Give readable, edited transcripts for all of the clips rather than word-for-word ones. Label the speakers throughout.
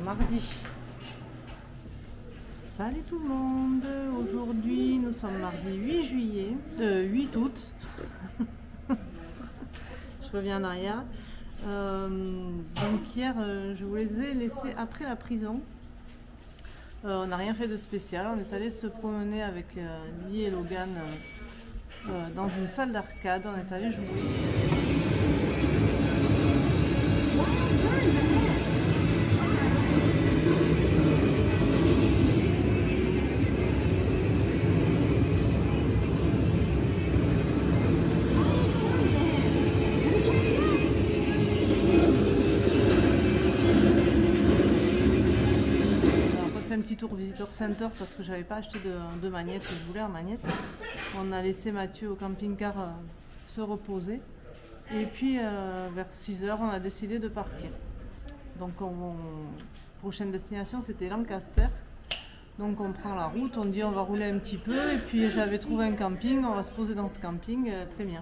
Speaker 1: mardi. Salut tout le monde, aujourd'hui nous sommes mardi 8 août. Je reviens en arrière. Donc hier je vous les ai laissés après la prison. On n'a rien fait de spécial, on est allé se promener avec Lily et Logan dans une salle d'arcade, on est allé jouer. Un petit tour visiteur center parce que j'avais pas acheté de manette et je voulais en manette. On a laissé Mathieu au camping-car se reposer et puis vers 6 h on a décidé de partir. Donc prochaine destination c'était Lancaster, donc on prend la route, on dit on va rouler un petit peu et puis j'avais trouvé un camping, on va se poser dans ce camping, très bien.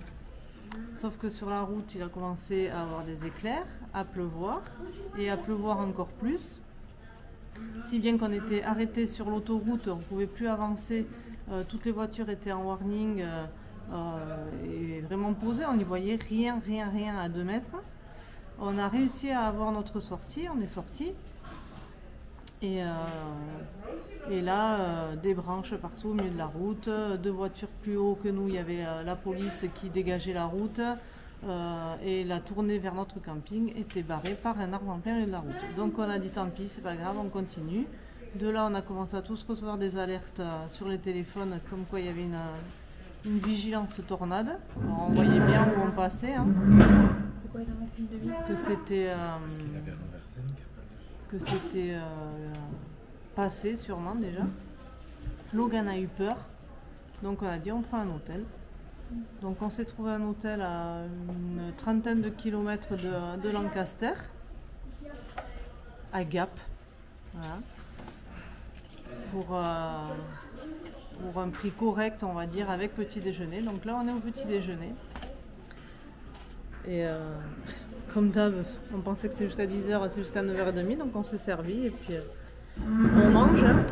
Speaker 1: Sauf que sur la route il a commencé à avoir des éclairs, à pleuvoir et à pleuvoir encore plus. Si bien qu'on était arrêté sur l'autoroute, on ne pouvait plus avancer, toutes les voitures étaient en warning et vraiment posées, on n'y voyait rien à 2 mètres. On a réussi à avoir notre sortie, on est sorti et là des branches partout au milieu de la route, 2 voitures plus haut que nous, il y avait la police qui dégageait la route. Et la tournée vers notre camping était barrée par un arbre en plein milieu de la route. Donc on a dit tant pis, c'est pas grave, on continue. De là on a commencé à tous recevoir des alertes sur les téléphones comme quoi il y avait une vigilance tornade. Alors, on voyait bien où on passait. Hein. Que c'était passé sûrement déjà. Logan a eu peur. Donc on a dit on prend un hôtel. Donc on s'est trouvé un hôtel à une trentaine de kilomètres de Lancaster, à Gap, voilà. Pour un prix correct on va dire, avec petit déjeuner. Donc là on est au petit déjeuner. Et comme d'hab, on pensait que c'était jusqu'à 10 h, c'est jusqu'à 9 h 30, donc on s'est servi et puis on mange. Hein.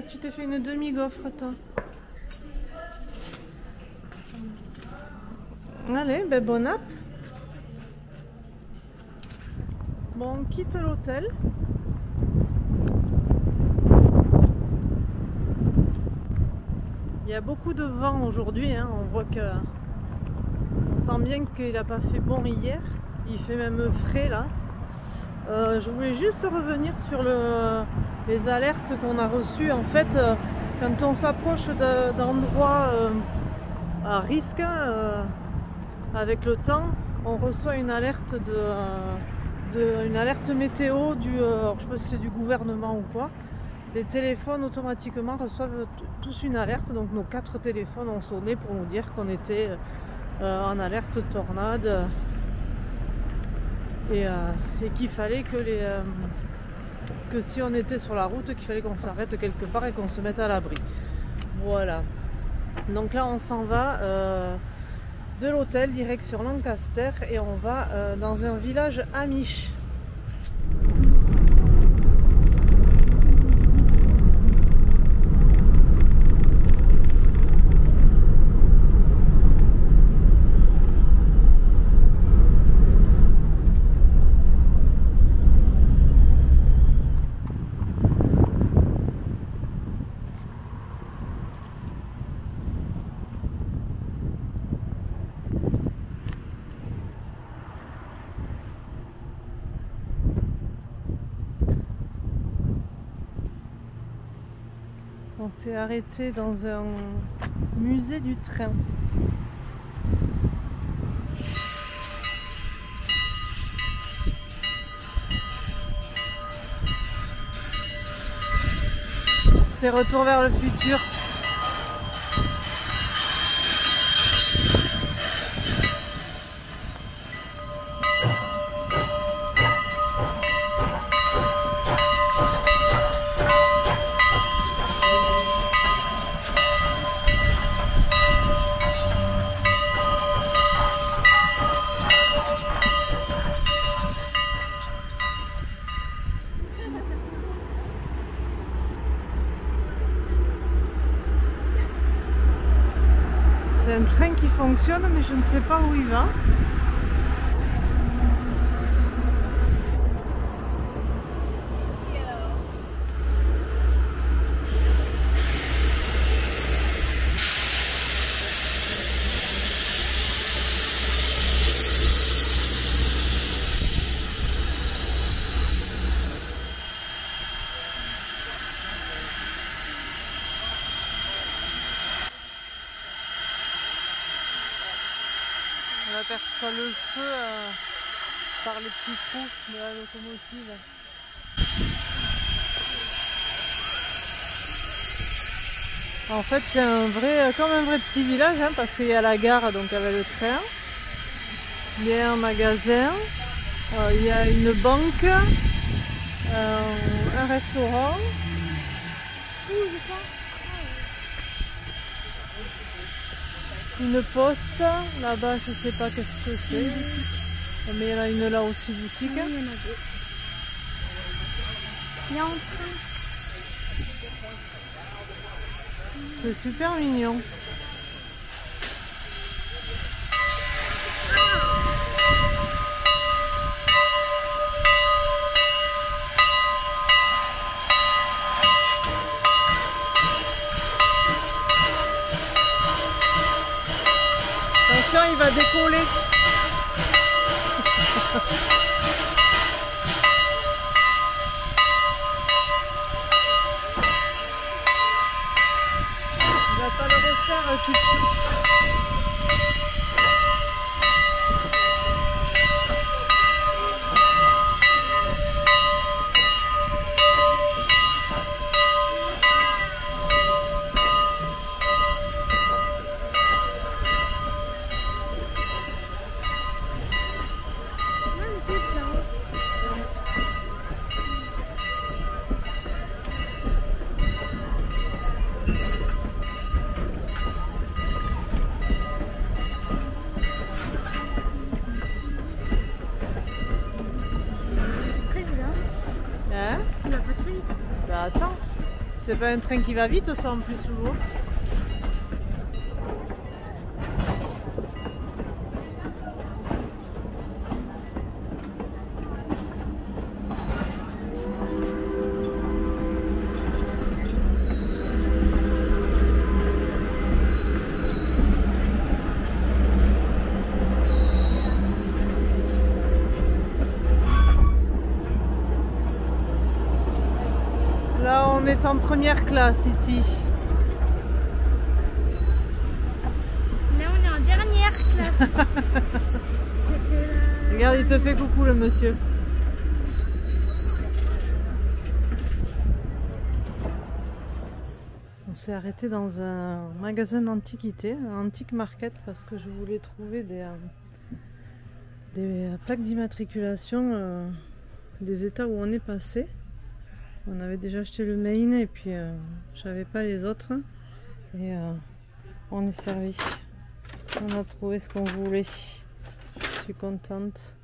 Speaker 1: Tu t'es fait une demi-gaufre, toi. Allez, ben bon app. Bon, on quitte l'hôtel. Il y a beaucoup de vent aujourd'hui, hein. On voit que... On sent bien qu'il n'a pas fait bon hier. Il fait même frais, là. Je voulais juste revenir sur les alertes qu'on a reçues. En fait, quand on s'approche d'endroits à risque, avec le temps, on reçoit une alerte une alerte météo je ne sais pas si c'est du gouvernement ou quoi. Les téléphones automatiquement reçoivent tous une alerte, donc nos 4 téléphones ont sonné pour nous dire qu'on était en alerte tornade. Et qu'il fallait que si on était sur la route, qu'il fallait qu'on s'arrête quelque part et qu'on se mette à l'abri. Voilà. Donc là on s'en va de l'hôtel direction Lancaster et on va dans un village amish. On s'est arrêté dans un musée du train. C'est Retour vers le futur. un train qui fonctionne, mais je ne sais pas où il va. On aperçoit le feu par les petits trous de la locomotive. En fait, c'est comme un vrai petit village, hein, parce qu'il y a la gare donc avec le train, il y a un magasin, il y a une banque, un restaurant. Une poste, là-bas je sais pas qu'est-ce que c'est, mais il y en a une là aussi boutique.
Speaker 2: Oui, il y en a deux. Il y a un train.
Speaker 1: C'est super mignon. Attention, il va décoller. Il va pas le refaire, Chouchou. Hein?
Speaker 2: Il va pas très vite.
Speaker 1: Bah attends, c'est pas un train qui va vite ça en plus sous l'eau. Là on est en première classe ici.
Speaker 2: Là, on est en dernière classe.
Speaker 1: Regarde, il te fait coucou le monsieur. On s'est arrêté dans un magasin d'antiquités, un antique market, parce que je voulais trouver des plaques d'immatriculation des états où on est passé. On avait déjà acheté le main et puis j'avais pas les autres et on est servi. On a trouvé ce qu'on voulait. Je suis contente.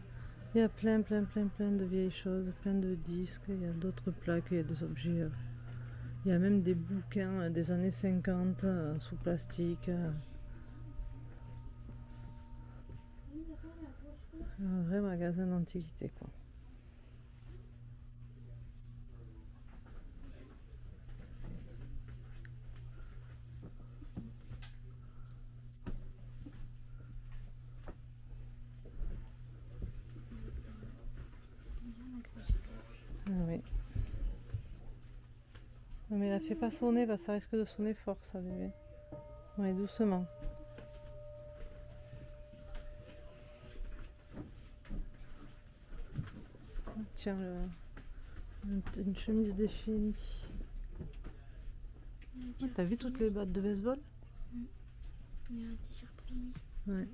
Speaker 1: Il y a plein de vieilles choses, plein de disques, il y a d'autres plaques, il y a des objets. Il y a même des bouquins des années 50 sous plastique. Un vrai magasin d'antiquité quoi. Ah oui. Mais la fais pas sonner, parce que ça risque de sonner fort ça bébé. Oui, doucement. Tiens, une chemise définie. Oh, t'as vu toutes les battes de baseball?
Speaker 2: Il y a un t-shirt fini.
Speaker 1: Ouais.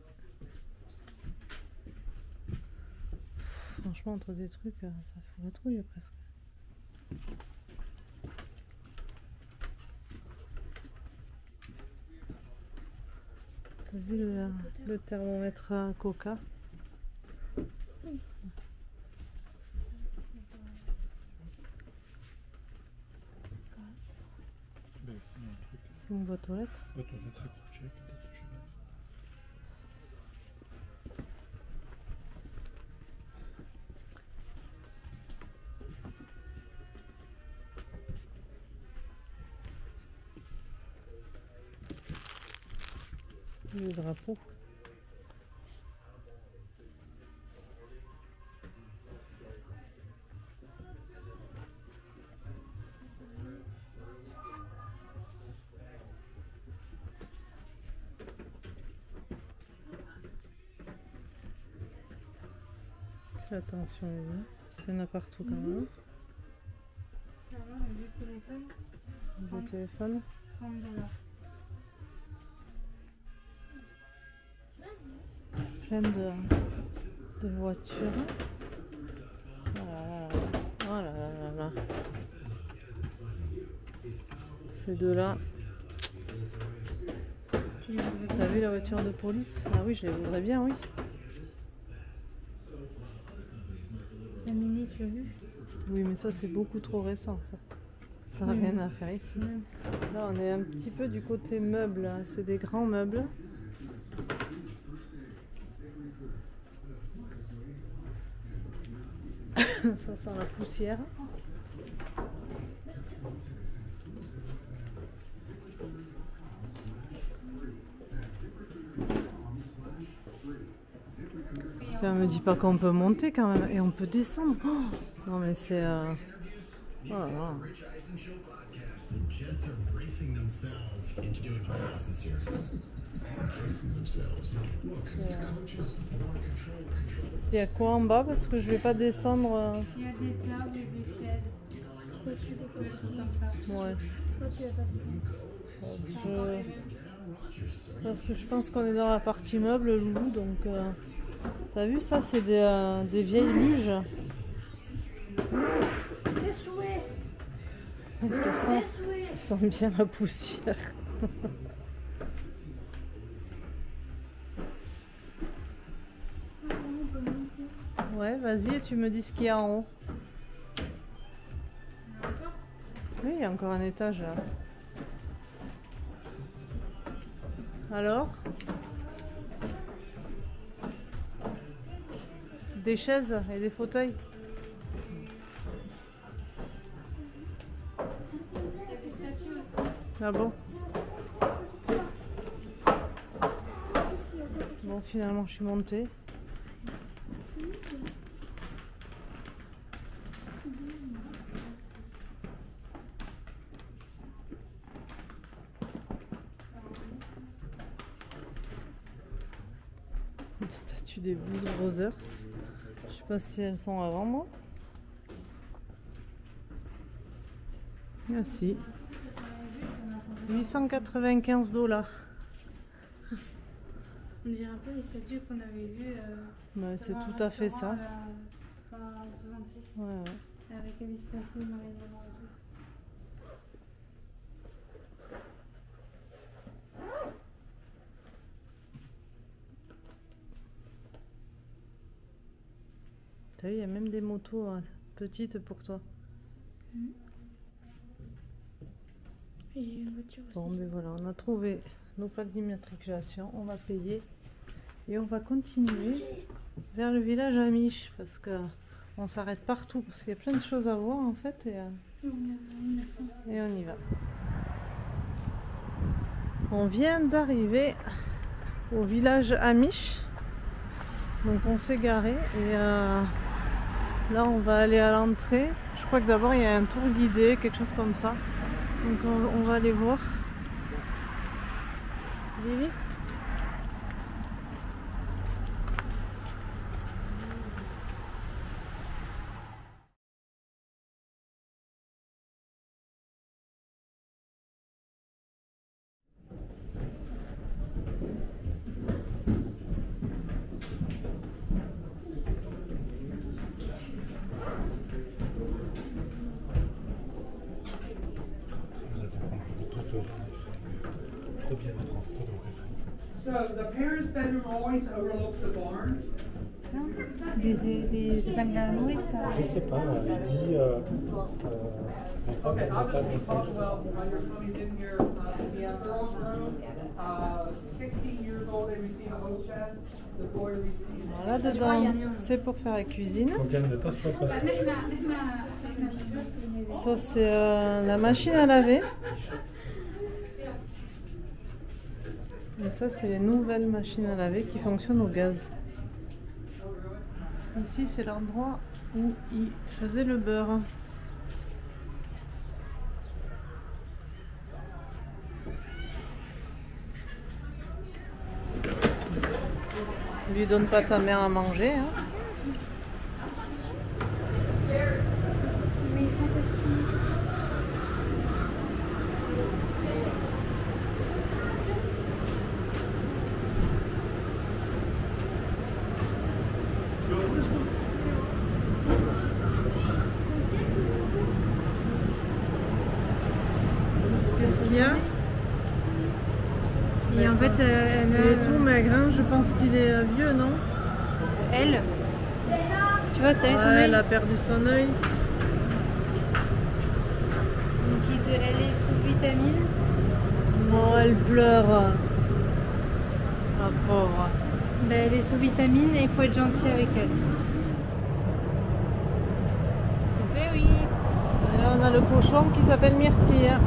Speaker 1: Franchement, entre des trucs, ça ferait trouille presque. T'as vu le thermomètre à coca? C'est une boîte aux lettres.
Speaker 3: Boîte aux lettres accrochée avec des lettres cheval.
Speaker 1: Les drapeaux. Fais attention, parce qu'il y en a partout quand même.
Speaker 2: Alors, le téléphone,
Speaker 1: Le téléphone.
Speaker 2: 30 $.
Speaker 1: Plein de voitures. Oh là là là. Ces deux-là.
Speaker 2: Tu les voudrais
Speaker 1: T'as
Speaker 2: bien?
Speaker 1: vu la voiture de police? Ah oui, je les voudrais bien, oui.
Speaker 2: La Mini, tu as vu?
Speaker 1: Oui, mais ça, c'est beaucoup trop récent, ça. Ça n'a rien à faire ici.
Speaker 2: Même.
Speaker 1: Là, on est un petit peu du côté meubles. Hein. C'est des grands meubles. Ça sent la poussière. Tiens, me dis pas qu'on peut monter quand même. Et on peut descendre. Oh non, mais c'est... Oh là là. Il y a quoi en bas parce que je vais pas descendre.
Speaker 2: Il y a des tables et des chaises. Toi, tu veux comme ça.
Speaker 1: Ouais.
Speaker 2: Toi, tu as pas de son.
Speaker 1: Parce que je pense qu'on est dans la partie meuble, Loulou. Donc, t'as vu ça, c'est des vieilles luges.
Speaker 2: Des souhaits.
Speaker 1: Ça sent bien la poussière. Ouais, vas-y, et tu me dis ce qu'il y a en haut. Oui, il y a encore un étage là. Alors? Des chaises et des fauteuils.
Speaker 2: Il y a des statues aussi.
Speaker 1: Ah bon? Bon, finalement, je suis montée. Une statue des Blues Brothers. Je sais pas si elles sont avant moi. Ah si. 895 $.
Speaker 2: On dirait un peu les statues qu'on avait vues.
Speaker 1: Bah, c'est
Speaker 2: devant un
Speaker 1: tout à fait ça.
Speaker 2: restaurant en 66.
Speaker 1: Ouais, ouais.
Speaker 2: Avec Elvis Presley, Marilyn Monroe et tout.
Speaker 1: T'as vu, il y a même des motos petites pour toi.
Speaker 2: Et il y a une voiture aussi.
Speaker 1: Bon, ben voilà, on a trouvé nos plaques d'immatriculation, on va payer et on va continuer vers le village Amish parce que on s'arrête partout parce qu'il y a plein de choses à voir en fait et
Speaker 2: On a faim.
Speaker 1: on y va. On vient d'arriver au village Amish, donc on s'est garé et là on va aller à l'entrée. Je crois que d'abord il y a un tour guidé, quelque chose comme ça. Donc on va aller voir. Lily ?
Speaker 3: So the parents' bedroom always overlooks the barn.
Speaker 2: Des épingles à nourrice, ça.
Speaker 4: Je sais pas, il dit.
Speaker 3: Okay, I'll just talk about while you're coming in here. This is the girls' room. 16 years old, they receive a little chest. The boy receives.
Speaker 1: Voilà, dedans, c'est pour faire la cuisine.
Speaker 4: Donc elle ne passe pas passer.
Speaker 1: Ça, c'est la machine à laver. Et ça, c'est les nouvelles machines à laver qui fonctionnent au gaz. Ici, c'est l'endroit où ils faisaient le beurre. Lui donne pas ta mère à manger. Hein.
Speaker 2: Mais ils sont dessus.
Speaker 1: Qu'est-ce qu'il y a?
Speaker 2: Et en fait,
Speaker 1: Il est tout maigre, hein. Je pense qu'il est vieux, non?
Speaker 2: elle, tu vois, t'as vu son
Speaker 1: Ouais,
Speaker 2: œil?
Speaker 1: elle a perdu son œil.
Speaker 2: Donc elle est sous vitamine.
Speaker 1: Oh, elle pleure. Ah, pauvre.
Speaker 2: Ben, elle est sous vitamine et il faut être gentil avec elle. Ben oui.
Speaker 1: Et là, on a le cochon qui s'appelle Myrtille.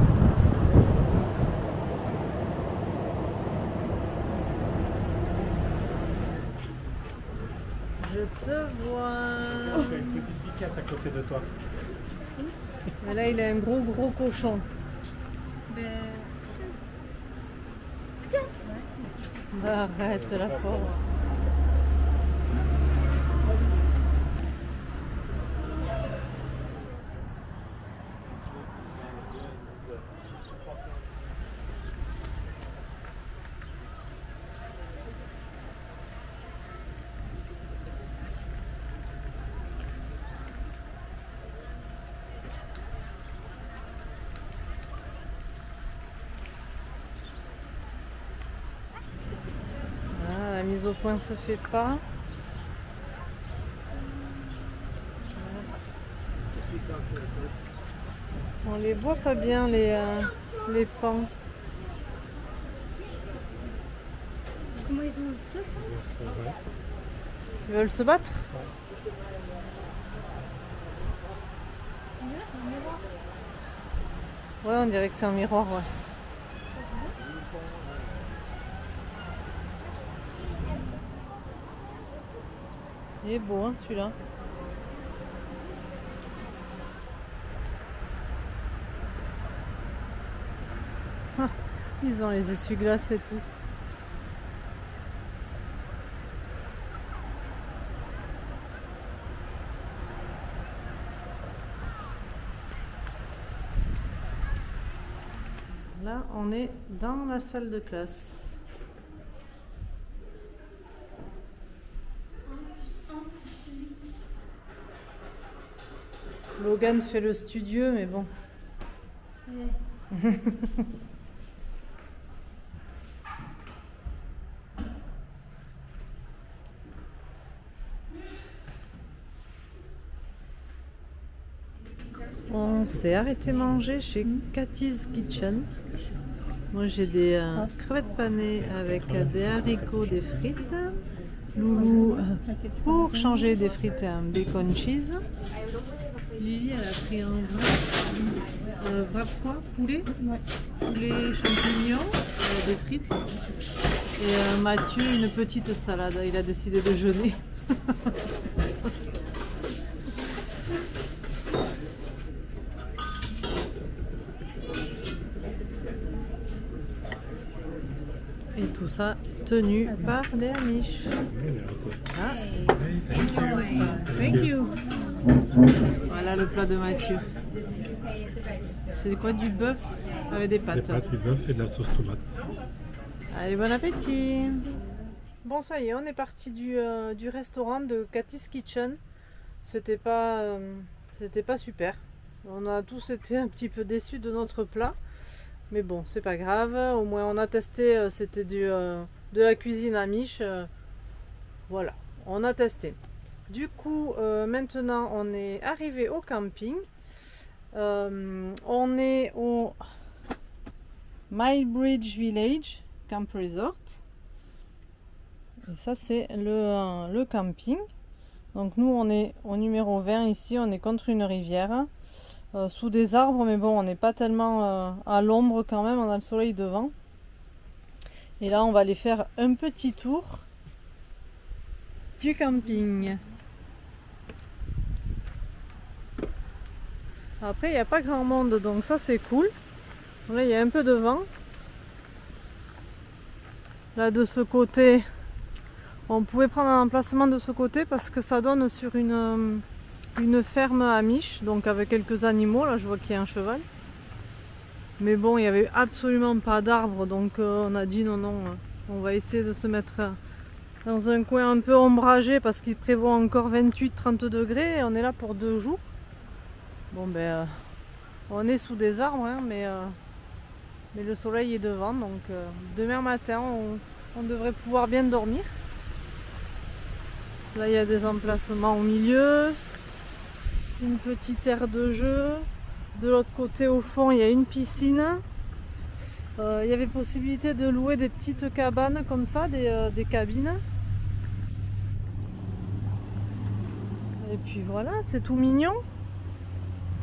Speaker 1: Je te vois.
Speaker 4: Il y a une petite piquette à côté de toi.
Speaker 1: Et là, il a un gros cochon.
Speaker 2: Ben,
Speaker 1: Arrête, la pauvre. La mise au point se fait pas. On les voit pas bien les pans.
Speaker 2: comment ils ont le souffle?
Speaker 1: Ils veulent se battre? Ouais, on dirait que c'est un miroir, ouais. Il est beau, hein, celui-là. Ah, ils ont les essuie-glaces et tout. Là, on est dans la salle de classe. Logan fait le studieux, mais bon. On s'est arrêté manger chez Cathy's Kitchen. Moi j'ai des crevettes panées avec des haricots, des frites. Loulou, pour changer des frites, un bacon cheese. Lily, elle a pris un vrai pois, poulet, poulet champignons, des frites. Et Mathieu, une petite salade. Il a décidé de jeûner. Et tout ça tenu par des Amish. Ah. Thank you. Voilà le plat de Mathieu. C'est quoi, du bœuf avec des pâtes?
Speaker 4: Des pâtes, du bœuf et de la sauce tomate.
Speaker 1: Allez, bon appétit. Bon, ça y est, on est parti du restaurant de Cathy's Kitchen. C'était pas super. On a tous été un petit peu déçus de notre plat. Mais bon, c'est pas grave. Au moins, on a testé. C'était de la cuisine amish. Voilà, on a testé. Du coup, maintenant, on est arrivé au camping. On est au Milebridge Village Camp Resort. Et ça, c'est le camping. Donc, nous, on est au numéro 20 ici. On est contre une rivière. Sous des arbres, mais bon, on n'est pas tellement à l'ombre quand même, on a le soleil devant. Et là, on va aller faire un petit tour du camping. Après, il n'y a pas grand monde, donc ça c'est cool. Là, il y a un peu de vent. Là, de ce côté, on pouvait prendre un emplacement de ce côté parce que ça donne sur une ferme amish, donc avec quelques animaux. Là, je vois qu'il y a un cheval. Mais bon, il n'y avait absolument pas d'arbres, donc on a dit non, on va essayer de se mettre dans un coin un peu ombragé parce qu'il prévoit encore 28-30 degrés et on est là pour 2 jours. Bon ben, on est sous des arbres, hein, mais le soleil est devant, donc demain matin, on devrait pouvoir bien dormir. Là, il y a des emplacements au milieu, une petite aire de jeu. De l'autre côté, au fond, il y a une piscine. Il y avait possibilité de louer des petites cabanes comme ça, des cabines. Et puis voilà, c'est tout mignon.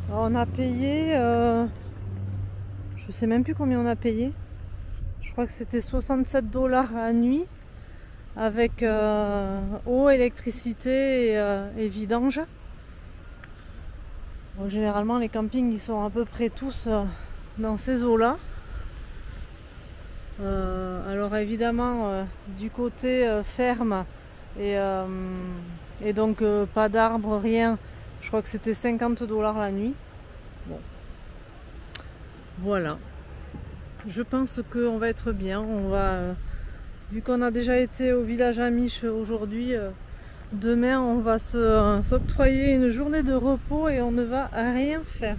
Speaker 1: Alors, on a payé, je sais même plus combien on a payé. Je crois que c'était 67 $ la nuit avec eau, électricité et vidange. Bon, généralement, les campings ils sont à peu près tous dans ces eaux-là. Alors évidemment, du côté ferme et donc pas d'arbres, rien. Je crois que c'était 50 $ la nuit. Bon, voilà. Je pense qu'on va être bien. On va, vu qu'on a déjà été au village amish aujourd'hui. Demain, on va s'octroyer une journée de repos et on ne va rien faire.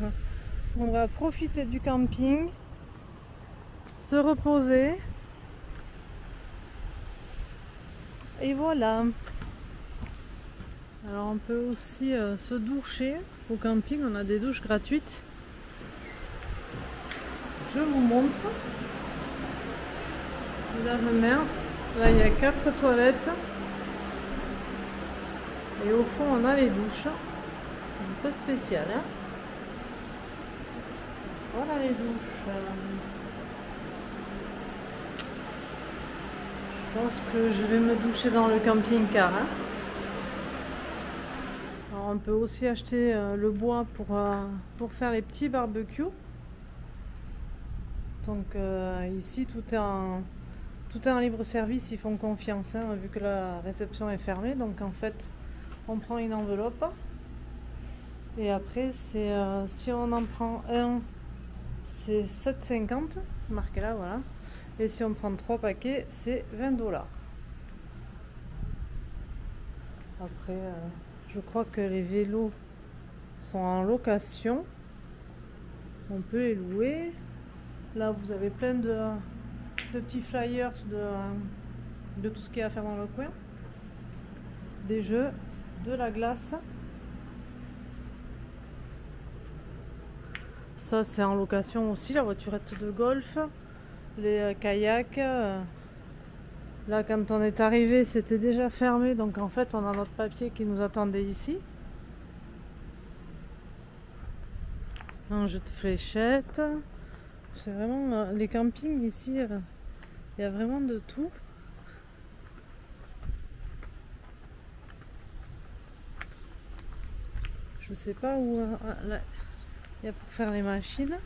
Speaker 1: On va profiter du camping, se reposer. Et voilà. Alors on peut aussi se doucher au camping, on a des douches gratuites. Je vous montre. Lave-main. Là, il y a 4 toilettes. Et au fond, on a les douches. Un peu spécial, hein. Voilà les douches. Je pense que je vais me doucher dans le camping-car. Hein. Alors, on peut aussi acheter le bois pour faire les petits barbecues. Donc ici, tout est en libre service. Ils font confiance, hein, vu que la réception est fermée. Donc en fait, on prend une enveloppe et après c'est si on en prend un c'est 7,50, c'est marqué là, voilà, et si on prend 3 paquets c'est 20 $. Après je crois que les vélos sont en location, on peut les louer. Là vous avez plein de petits flyers de tout ce qu'il y a à faire dans le coin, des jeux, de la glace. Ça c'est en location aussi, la voiturette de golf, les kayaks. Là quand on est arrivé c'était déjà fermé, donc en fait on a notre papier qui nous attendait ici. Un jeu de fléchettes. C'est vraiment les campings ici, il y a vraiment de tout. Je sais pas où là, il y a pour faire les machines.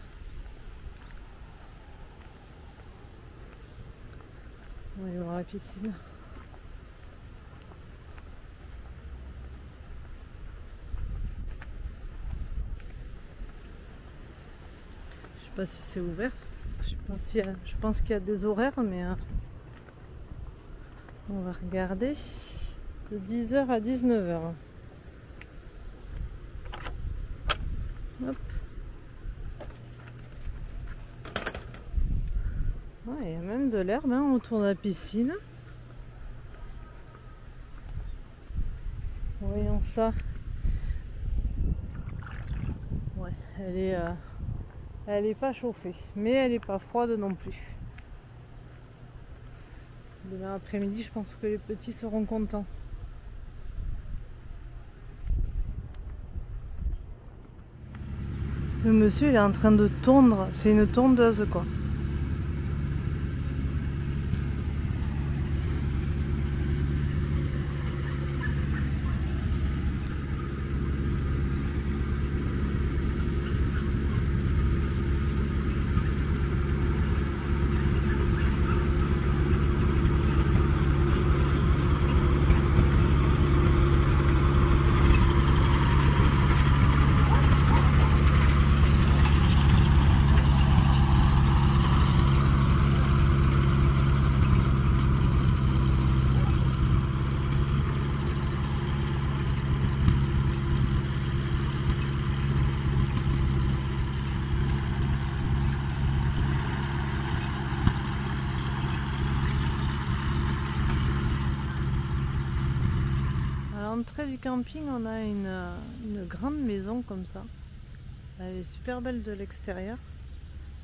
Speaker 1: On va aller voir la piscine. Je sais pas si c'est ouvert. Je pense qu'il y a des horaires, mais on va regarder. De 10h à 19h. Hop. Ouais, il y a même de l'herbe hein, autour de la piscine. Voyons ça. Ouais, elle est pas chauffée, mais elle est pas froide non plus. Demain après-midi, je pense que les petits seront contents. Le monsieur il est en train de tondre, c'est une tondeuse quoi. l'entrée du camping, on a une grande maison comme ça. Elle est super belle de l'extérieur.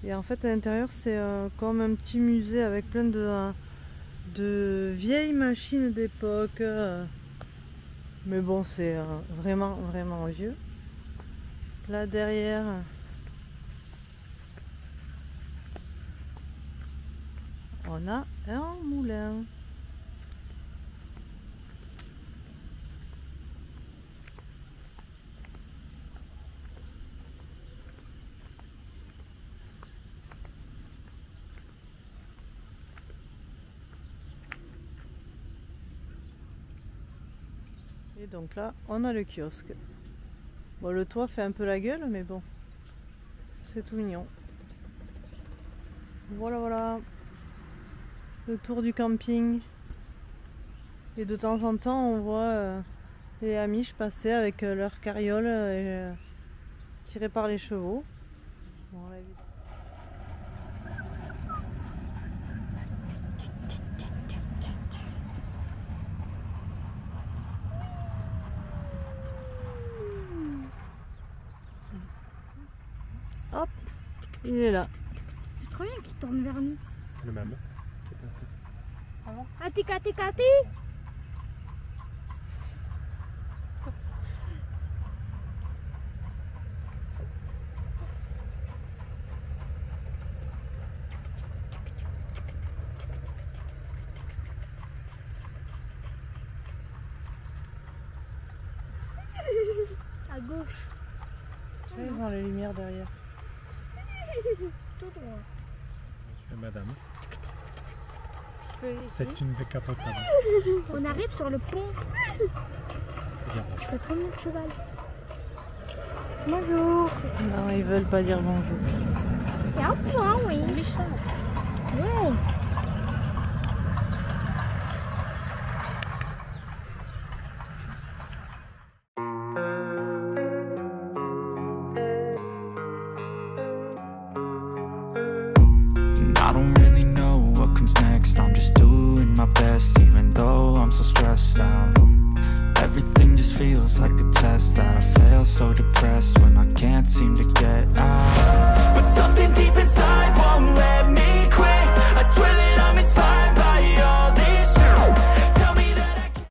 Speaker 1: Et en fait, à l'intérieur, c'est comme un petit musée avec plein de vieilles machines d'époque. Mais bon, c'est vraiment, vraiment vieux. Là derrière, on a un moulin. Et donc là, on a le kiosque. Bon, le toit fait un peu la gueule, mais bon, c'est tout mignon. Voilà, voilà. Le tour du camping. Et de temps en temps, on voit les Amish passer avec leur carriole tirée par les chevaux. Bon, là, hop, il est là.
Speaker 2: C'est trop bien qu'il tourne vers nous.
Speaker 4: C'est le même.
Speaker 2: Kati, kati, kati. À gauche.
Speaker 1: Ils ont les lumières derrière.
Speaker 2: Tout droit.
Speaker 4: Monsieur et madame.
Speaker 2: Je peux
Speaker 4: C'est
Speaker 2: essayer.
Speaker 4: une décapotable.
Speaker 2: On arrive sur le pont.
Speaker 4: Bien,
Speaker 2: Je fais très bien le cheval. Bonjour.
Speaker 1: Non, ils veulent pas dire bonjour.
Speaker 2: Il y a un point, oui. C'est méchant. Ouais.
Speaker 5: I don't really know what comes next. I'm just doing my best, even though I'm so stressed out. Everything just feels like a test that I fail so depressed.